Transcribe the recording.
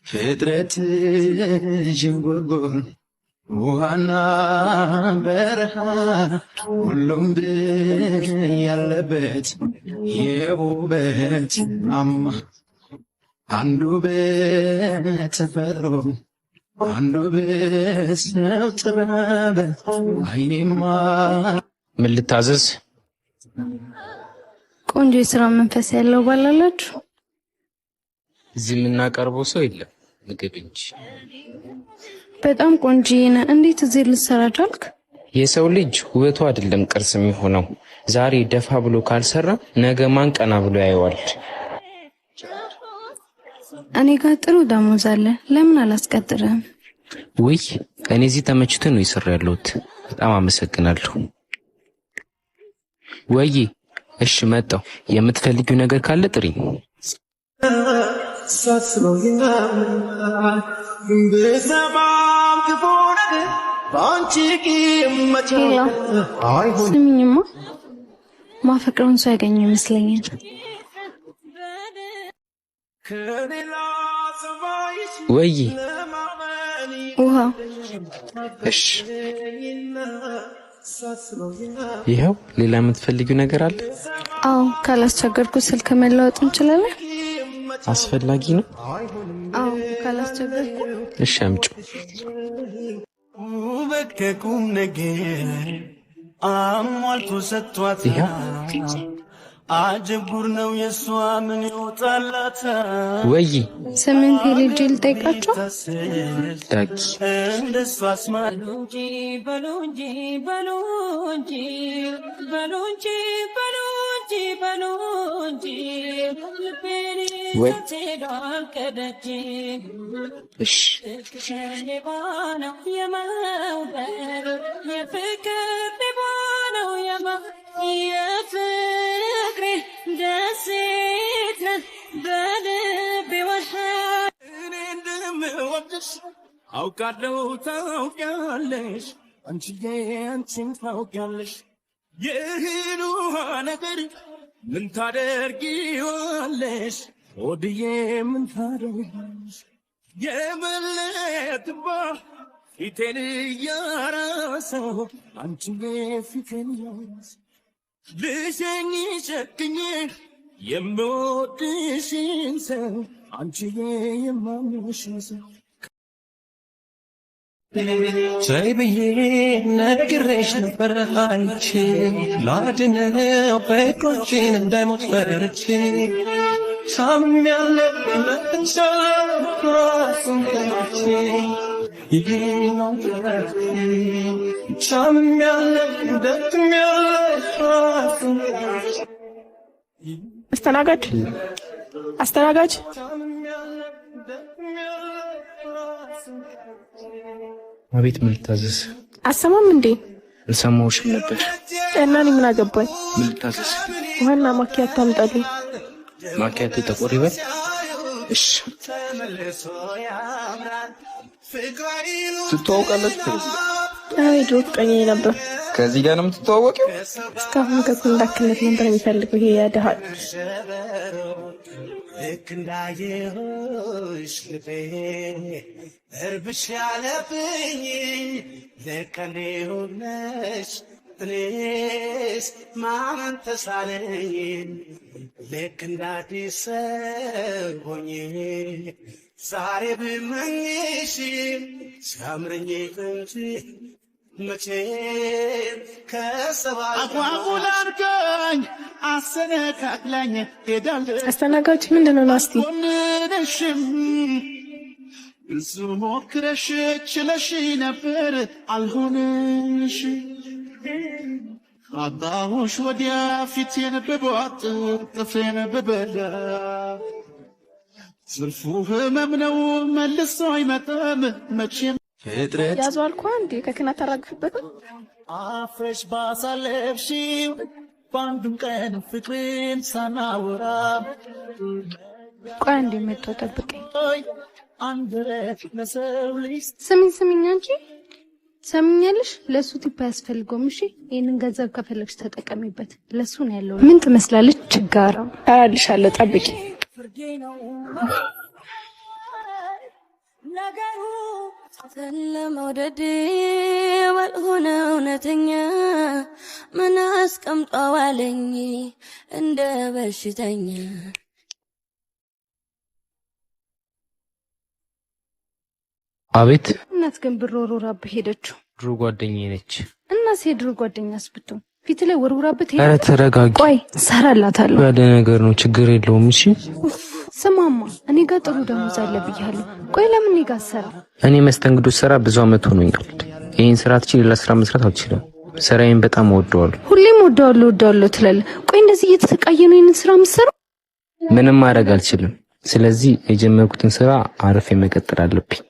ፍጥረት ጅንጎርጎ ውሃና በረሃ ሁሉም ያለበት የውበት አማ አንዱ በተፈጥሮ አንዱ በሰው ጥበብ አይኔማ ምን ልታዘዝ? ቆንጆ የሥራ መንፈስ ያለው ባላላችሁ እዚህ የምናቀርበው ሰው የለም ምግብ እንጂ። በጣም ቆንጆ ነህ። እንዴት እዚህ ልትሰራ ቻልክ? የሰው ልጅ ውበቱ አይደለም ቅርስ የሚሆነው። ዛሬ ደፋ ብሎ ካልሰራ ነገ ማን ቀና ብሎ ያየዋል? እኔ ጋር ጥሩ ደሞዝ አለ። ለምን አላስቀጥርህም? ውይ እኔ እዚህ ተመችቶ ነው ይሰራ ያለሁት። በጣም አመሰግናለሁ። ወይ እሺ መጣሁ። የምትፈልጊው ነገር ካለ ጥሪኝ። ስሚኝማ ማፈቅረውን ሰው ያገኘው ይመስለኛል። ወይ ውሃ። እሺ ይኸው። ሌላ የምትፈልጊው ነገር አለ? አዎ ካላስቸገርኩ ስልክ መለወጥ እንችላለን? አስፈላጊ ነው? አዎ ካላስቸገርኩ። እሺ አምጪው። በከቁም ነገር አሟልቶ ሰጥቷት አጀብ ጉር ነው የሷ ምን ይወጣላት። ወይ ስምንት ልጅ ልጠይቃቸው ዳጊ እንደሷ አስማሉ በሉንጂ ወይ እሺ የፍቅሬ ደሴት በልቤ ወርሃ እኔ እንደምወድሽ አውቃለሁ ታውቂያለሽ፣ አንቺዬ አንቺም ታውቂያለሽ። የእህል ውሃ ነገር ምን ታደርጊዋለሽ ወድዬ ምን ታደርጊዋለሽ? የመለየትባ ፊቴን እያራሰው አንቺዬ ፊቴን እያራሰው ልሸኝ ሸክኜ የምወድሽን ሰው አንቺዬ የማምንሽን ሰው ተይ ብዬ ነግሬሽ ነበር አንቺ ላድነው ፍቅሮችን እንዳይሞት ፈርቼ ሳምኛለሁ ራሱን ከቼ አስተናጋጅ አቤት። ምን ልታዘዝ? አሰማም እንዴ? አልሰማሁሽም ነበር። እና እኔ ምን አገባኝ? ምን ልታዘዝ? ውሃና ማኪያቶ አምጣልኝ። ማኪያቶ ጠቆር ይበል። እሺ ትተዋወቃለች? አይ ድሮ ፍቅረኛዬ ነበር። ከዚህ ጋር ነው የምትተዋወቂው? እስካሁን ከኩንዳክነት ነበር የሚፈልገው ይሄ ያደሃል። ልክ እንዳየሁሽ ልቤ እርብሽ ያለብኝ ለቀኔ ሆነሽ እኔስ ማመን ተሳነኝ። ልክ እንዳዲስ ሰው ሆኜ ዛሬ ብመኝሽ ሲያምረኝ እንጂ መቼም ከሰባይ አጓጉል አድርገኝ አሰነካክላኝ ሄዳለች። አስተናጋጅ ምንድነው ናስቲ? ብዙ ሞክረሽ ችለሽ ነበር አልሆነሽ። አጣሁሽ ወዲያ ፊቴን በቧጥ ጥፍሬን በበላ ዝልፉ ህመም ነው መልሶ አይመጣም መቼም። ፍጥረት ያዙ አልኳ እንዴ ከክና ተራግፍበት አፍረሽ ባሳለፍሽው በአንዱም ቀን ፍቅርን ሳናወራ ቆይ እንዴ መጥቶ ጠብቀኝ። አንድረት ለሰው ልጅ ስሚኝ አንቺ ሰምኛለሽ። ለሱ ቲፕ አያስፈልገውም። እሺ ይሄንን ገንዘብ ከፈለግሽ ተጠቀሚበት። ለሱ ነው ያለው። ምን ትመስላለች? ችጋራ ታያልሻለሁ። ጠብቂ። ለመውደድ ባልሆነ እውነተኛ ምን አስቀምጧዋለኝ እንደ በሽተኛ አቤት እናት ግን ብር ወርውራብህ ሄደችው። ድሮ ጓደኛዬ ነች። እናስ የድሮ ጓደኛስ ብትሆን ፊት ላይ ወርውራብህ ሄደ። ኧረ ተረጋጊ። ቆይ ሰራላታለሁ ያለ ነገር ነው፣ ችግር የለውም። እሺ ስማማ፣ እኔ ጋር ጥሩ ደሞዝ አለ ብያለሁ። ቆይ ለምን እኔ ጋር ሰራ? እኔ መስተንግዶ ስራ ብዙ አመት ሆኖኛል። ይሄን ስራ ትችል ሌላ ስራ መስራት አልችልም። ስራዬን በጣም እወደዋለሁ። ሁሌም እወደዋለሁ ትላለህ። ቆይ እንደዚህ እየተሰቃየ ነው ይሄን ስራ የምትሰራው? ምንም ማድረግ አልችልም። ስለዚህ የጀመርኩትን ስራ አርፌ መቀጠል አለብኝ።